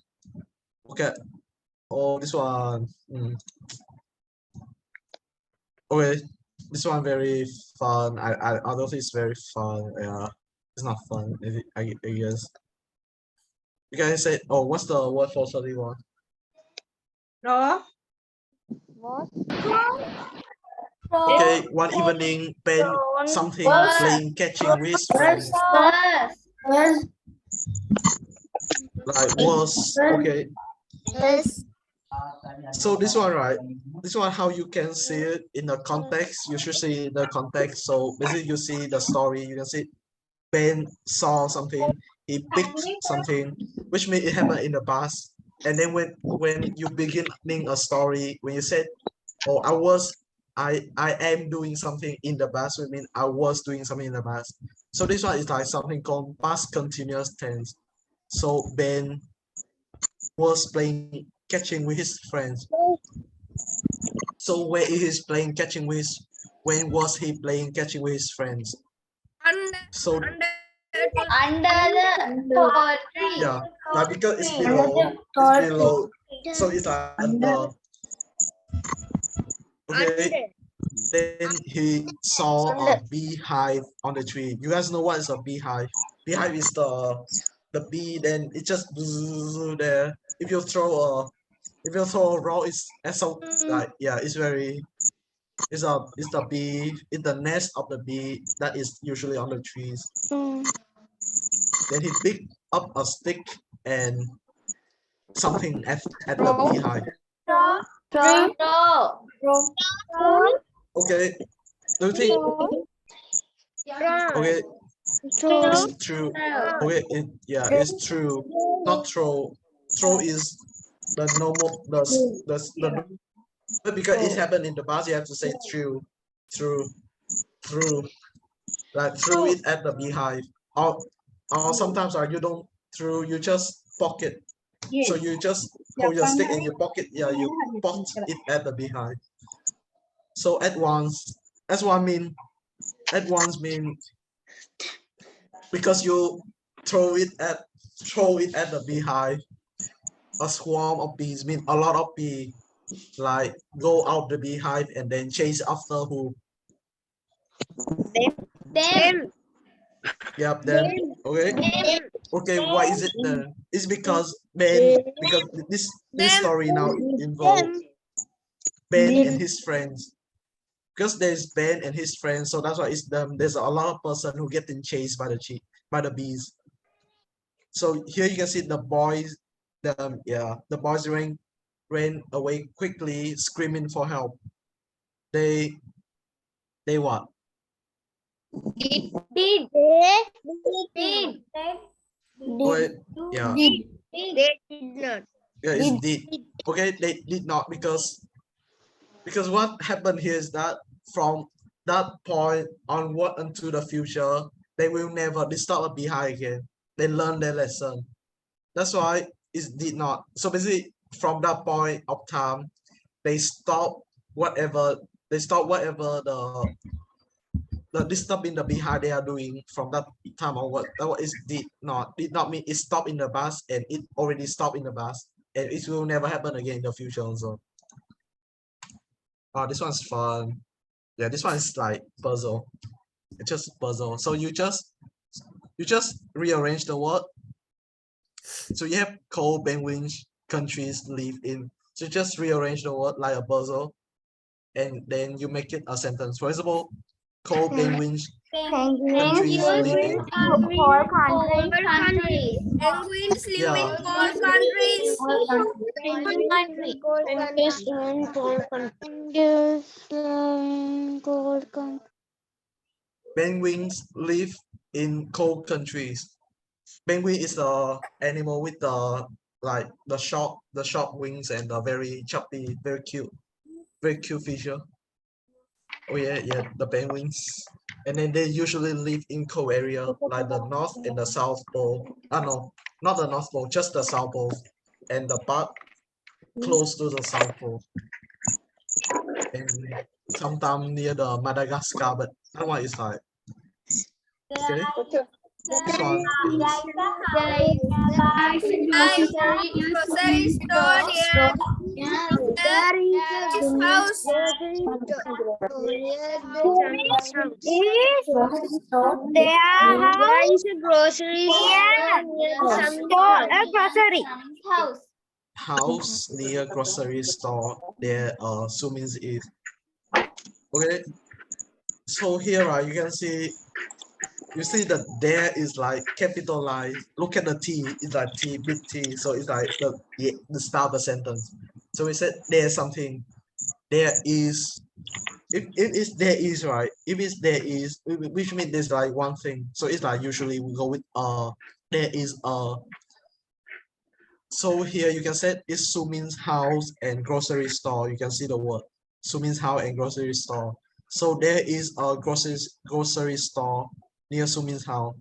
Okay. Oh, this one. Okay, this one very fun. I don't think it's very fun. Yeah, it's not fun. I guess. You guys say, oh, what's the word for 31? Okay, one evening, Ben something playing catching with his friends. Like was okay. So this one, right? This one, how you can see it in the context. You should see the context. So basically, you see the story. You can see Ben saw something. He picked something, which means it happened in the past. And then when you beginning a story, when you said, "Oh, I am doing something in the past," it means I was doing something in the past. So this one is like something called past continuous tense. So Ben was playing catching with his friends. So where is playing catching with? When was he playing catching with his friends? So Under the tree. yeah, like because it's below. So it's like under. Okay. Then he saw a beehive on the tree. You guys know what is a beehive? Beehive is the bee. Then it just there. If you throw a rock, it's so like yeah, it's very. It's the bee. It's the nest of the bee that is usually on the trees. Then he picked up a stick and something at the beehive. Okay. Do you think? Okay. It's true. Okay. It's true. Not throw. Throw is the normal. The but because it happened in the past, you have to say true. Like threw it at the beehive. Or sometimes you don't throw. You just pocket. So you just hold your stick in your pocket. Yeah, you pot it at the beehive. So at once mean because you throw it at the beehive. A swarm of bees mean a lot of bees like go out the beehive and then chase after who? Them. Yep, then okay. Okay, why is it then? It's because Ben, because this story now involves Ben and his friends. Because there's Ben and his friends, so that's why it's them. There's a lot of person who getting chased by the bees. So here you can see the boys, the boys ran away quickly, screaming for help. They what? Did. Wait, yeah. They did not. Yeah, it's did. Okay, they did not because what happened here is that from that point onward into the future, they will never disturb a beehive again. They learn their lesson. That's why it did not. So basically, from that point of time, they stop whatever the disturbing the beehive they are doing from that time onward. That what is did not mean it stopped in the past and it already stopped in the past and it will never happen again in the future also. Oh, this one's fun. Yeah, this one is like puzzle. It's just puzzle. So you just rearrange the word. So you have cold penguins countries live in. So just rearrange the word like a puzzle, and then you make it a sentence. For example, cold penguins countries live in. Cold countries. Penguins live Yeah. in cold countries. Penguins live in cold countries. Penguin is the animal with the like the short wings and the very chubby, very cute feature. Oh yeah, the penguins. And then they usually live in cold area like the North and the South Pole. No, not the North Pole, just the South Pole. And the part close to the South Pole. And sometimes near the Madagascar, but that one is like okay. This one Grocery store near his house. There is a grocery house near grocery store. There Sumins is okay. So here you can see. You see that there is like capitalized. Look at the T. It's like T, big T. So it's like the start of the sentence. So we said there's something. There is. If it's there is right. If it's there is, which means there's like one thing. So it's like usually we go with there is So here you can say it's Sumin's house and grocery store. You can see the word Sumin's house and grocery store. So there is a grocery store near Sumin's house.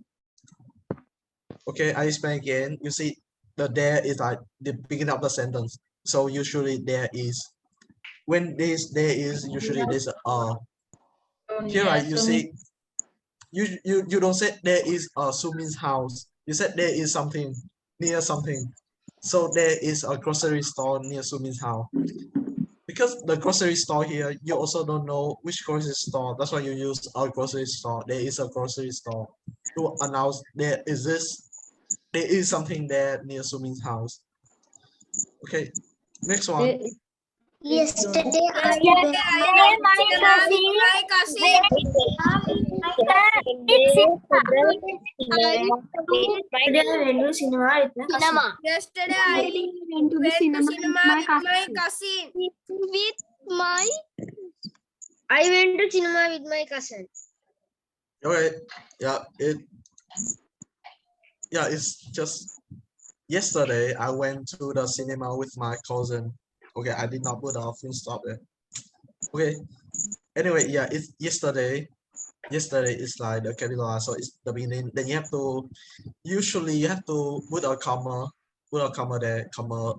Okay, I explain again. You see the there is like the beginning of the sentence. So usually there is. When there is usually there's a here right you see you don't say there is a Sumin's house. You said there is something near something. So there is a grocery store near Sumin's house. Because the grocery store here, you also don't know which grocery store. That's why you use a grocery store. There is a grocery store to announce there is something there near Sumin's house. Okay, next one. Yesterday, My cousin. Yesterday I went to cinema with my cousin. With my I went to cinema with my cousin. Okay, yeah, it's just yesterday I went to the cinema with my cousin. Okay, I did not put a full stop there. Okay, anyway, yeah, it's yesterday. Yesterday is like the capital, so it's the beginning. Then usually you have to put a comma there, comma,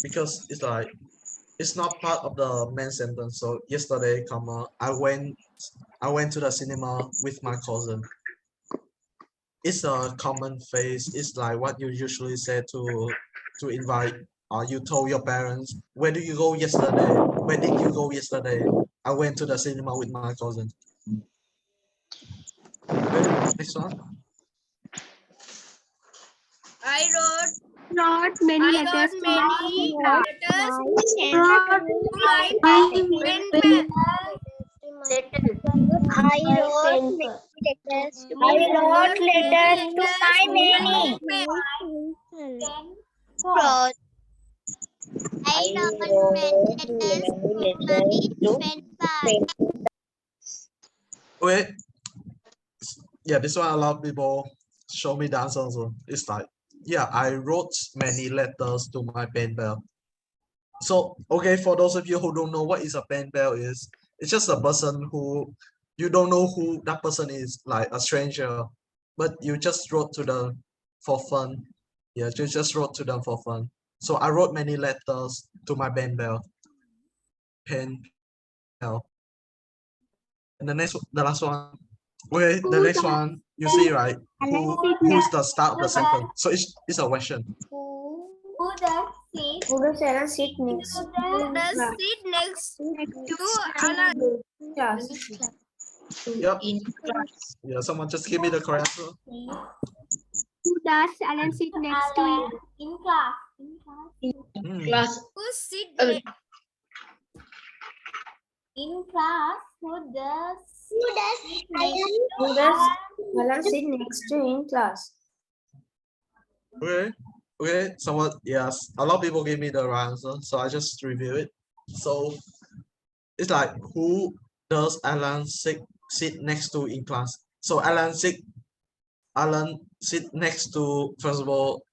because it's like it's not part of the main sentence. So yesterday, comma, I went to the cinema with my cousin. It's a common phrase. It's like what you usually say to invite, or you told your parents, where do you go yesterday? Where did you go yesterday? I went to the cinema with my cousin. Okay, next one. I wrote Not many I letters. wrote many letters to my pen pal. I wrote letters to my many. Okay. Yeah, this one a lot of people show me the answer also. It's like, yeah, I wrote many letters to my pen pal. So, okay, for those of you who don't know what is a pen pal is, it's just a person who you don't know who that person is, like a stranger, but you just wrote to them for fun. Yeah, you just wrote to them for fun. So I wrote many letters to my pen pal. Pen pal. And the last one. Okay, the next one, you see, right? Who's the start of the sentence? So it's a question. Who does Sarah sit next? Does sit next to another. Yep. Yeah, someone just give me the correct answer. Who does Alan sit next to? In class. Who sit next? In class, who does Alan sit next to in class? Okay, someone, yes, a lot of people give me the right answer, so I just review it. So it's like, who does Alan sit next to in class? So Alan sit next to, first of all,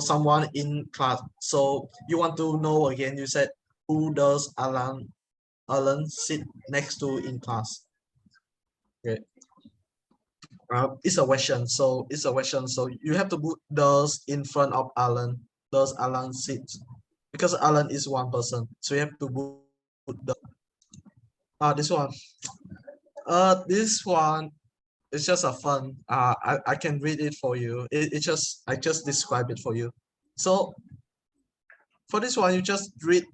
someone in class. So you want to know again, you said, who does Alan sit next to in class? Okay. It's a question. So you have to put does in front of Alan. Does Alan sit? Because Alan is one person, so you have to put the. This one. This one is just a fun. I can read it for you. I just describe it for you. So for this one, you just read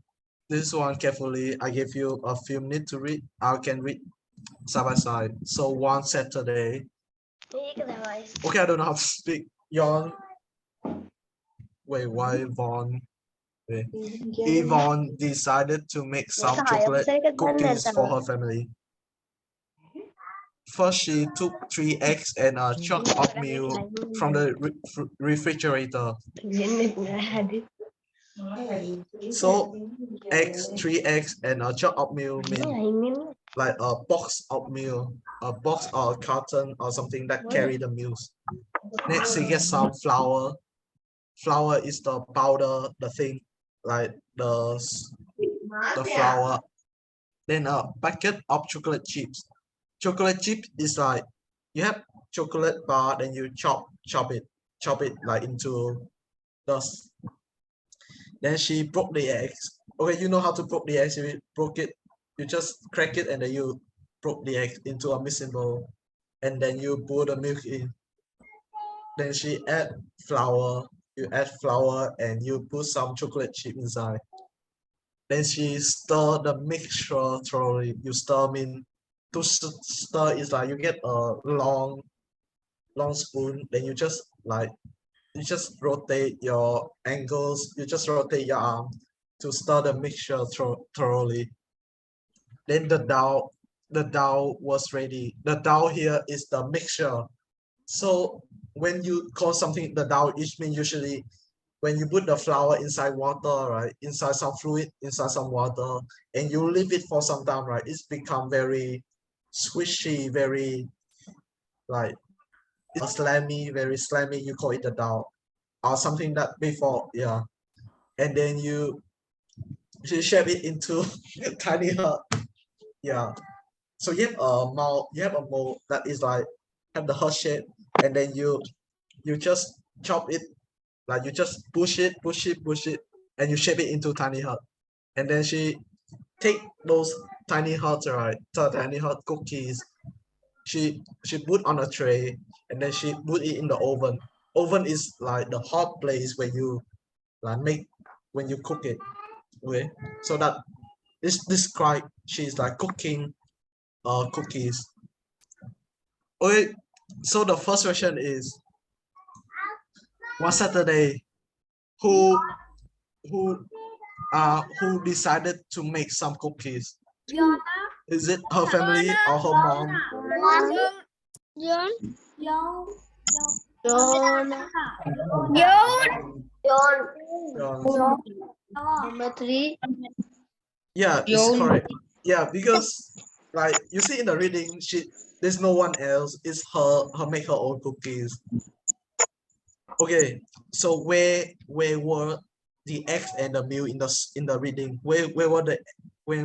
this one carefully. I gave you a few minutes to read. I can read side by side. So one Saturday. Okay, I don't know how to speak. Yon. Wait, why Vaughn? Yvonne decided to make some chocolate cookies for her family. First, she took 3 eggs and a chunk of milk from the refrigerator. So, 3 eggs and a chunk of milk mean like a box of milk, a box or a carton or something that carry the milk. Next, she gets some flour. Flour is the powder, the thing, like the flour. Then a packet of chocolate chips. Chocolate chip is like, you have chocolate bar, then you chop it like into dust. Then she broke the eggs. Okay, you know how to broke the eggs. You broke it, you just crack it, and then you broke the egg into a mixing bowl, and then you pour the milk in. Then she add flour. You add flour and you put some chocolate chip inside. Then she stir the mixture thoroughly. You stir, mean to stir is like you get a long spoon. Then you just rotate your angles. You just rotate your arm to stir the mixture thoroughly. Then the dough was ready. The dough here is the mixture. So when you call something the dough, it means usually when you put the flour inside water, right, inside some fluid, inside some water, and you leave it for some time, right, it's become very squishy, very like slimy, very slimy. You call it the dough or something that before, yeah. And then you shape it into tiny heart, yeah. So you have a mold that is like have the heart shape, and then you just chop it, like you just push it, and you shape it into tiny heart. And then she take those tiny hearts, right, the tiny heart cookies. She put on a tray, and then she put it in the oven. Oven is like the hot place where you like make when you cook it. Okay, so that is described. She's like cooking cookies. Okay, so the first question is, one Saturday, who decided to make some cookies? Is it her family or her mom? John. Number 3. Yeah, it's correct. Yeah, because like you see in the reading, there's no one else. It's her make her own cookies. Okay, so where were the eggs and the milk in the reading? Where were the wait,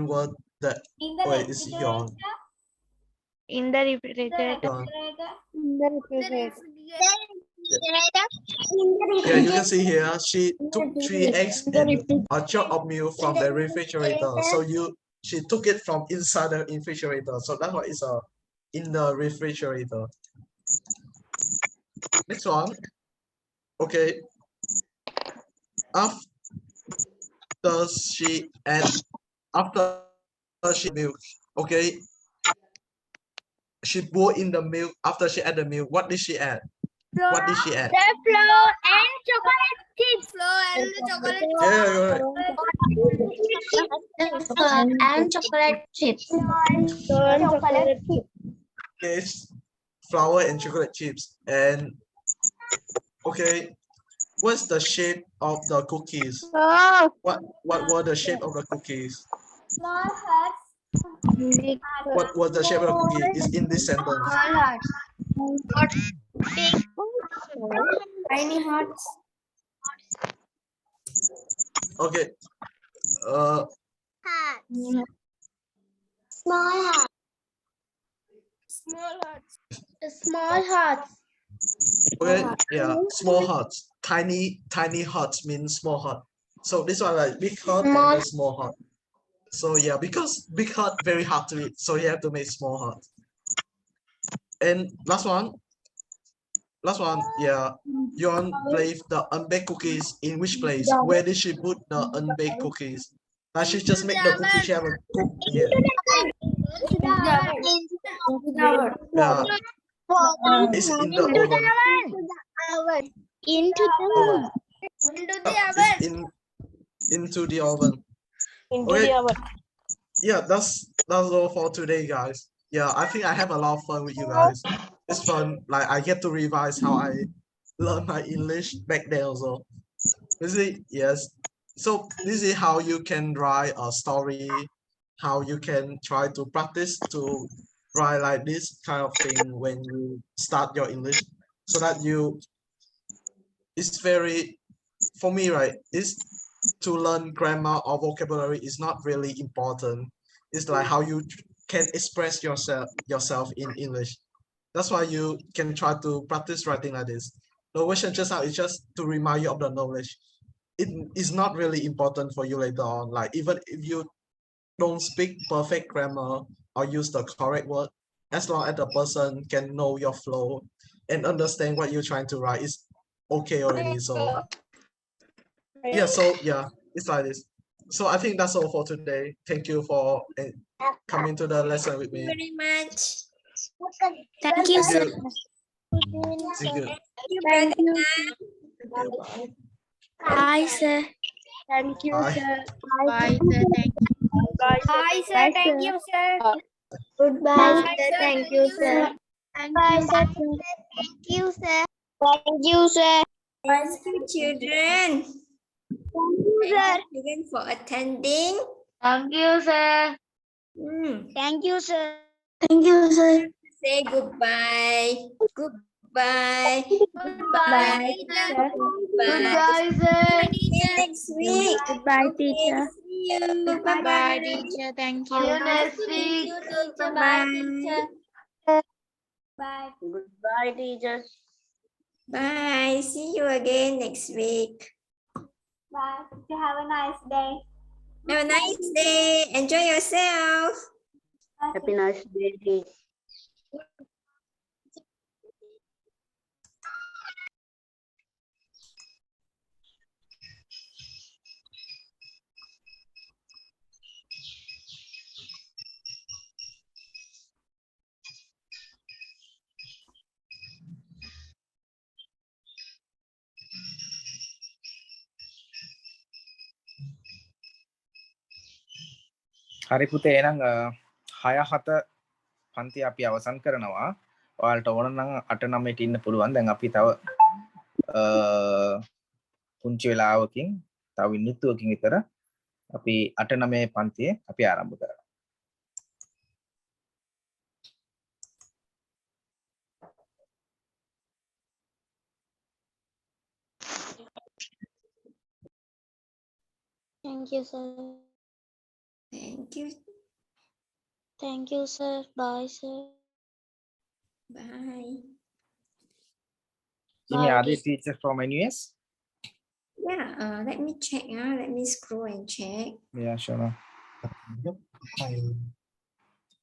it's Yon. In the refrigerator. Yon. refrigerator. Yeah, you can see here she took 3 eggs and a jar of milk from the refrigerator. So she took it from inside the refrigerator. So that's why it's in the refrigerator. Next one. Okay. After she milk, okay. She poured in the milk. After she add the milk, what did she add? What did she add? The flour and chocolate chips. Yeah, you're right. And chocolate chips. Yes, flour and chocolate chips. And okay, what's the shape of the cookies? What were the shape of the cookies? Small hearts. What was the shape of the cookie? Is in this sentence. Tiny hearts. Okay. Small hearts. Small hearts. Okay, yeah, small hearts. Tiny hearts means small heart. So this one like big heart and then small heart. So yeah, because big heart very hard to eat, so you have to make small heart. And last one, yeah, Yon placed the unbaked cookies in which place? Where did she put the unbaked cookies? Now she just make the cookies, she haven't cooked yet. Yeah, it's in the oven. Into Into the oven. Okay. Yeah, that's all for today, guys. Yeah, I think I have a lot of fun with you guys. It's fun. Like I get to revise how I learned my English back then also. Yes. So this is how you can write a story, how you can try to practice to write like this kind of thing when you start your English, so that it's very, for me, right, is to learn grammar or vocabulary is not really important. It's like how you can express yourself in English. That's why you can try to practice writing like this. The question just now is just to remind you of the knowledge. It is not really important for you later on. Like even if you don't speak perfect grammar or use the correct word, as long as the person can know your flow and understand what you're trying to write, is okay already. So yeah, it's like this. So I think that's all for today. Thank you for coming to the lesson with me. Very much. Thank you, sir. Thank you. Thank you. Bye. Hi, sir. Thank you, Bye. sir. Bye, sir. Thank you. Hi, sir. Thank you, sir. Goodbye, sir. Thank you, sir. Bye, sir. Thank you, sir. Thank you, sir. Thank you, children. Thank you, children, for attending. Thank you, sir. Thank you, sir. Say goodbye. Goodbye. Goodbye, teacher. Goodbye. sir. See you next week. Goodbye, Okay, teacher. see you. Bye-bye. teacher. Thank See you next week. Bye, Bye. teacher. Bye. Goodbye, teacher. Bye. See you again next week. Bye. You have a nice day. Have a nice day. Enjoy yourself. Happy nice day, teacher. හරි පුතේ එහෙනම් 6 7 පන්ති අපි අවසන් කරනවා. ඔයාලට ඕන නම් 8 9ට ඉන්න පුළුවන්. දැන් අපි තව පුංචි වෙලාවකින් තව මිනිත්තුවකින් විතර අපි 8 9 පන්තියේ අපි ආරම්භ කරනවා. Thank you, sir. Thank you. Thank you, sir. Bye, sir. Bye. Jimmy, Bye, are they teachers from NUS? Yeah, let me check. Let me scroll and check. Yeah, sure. Yep.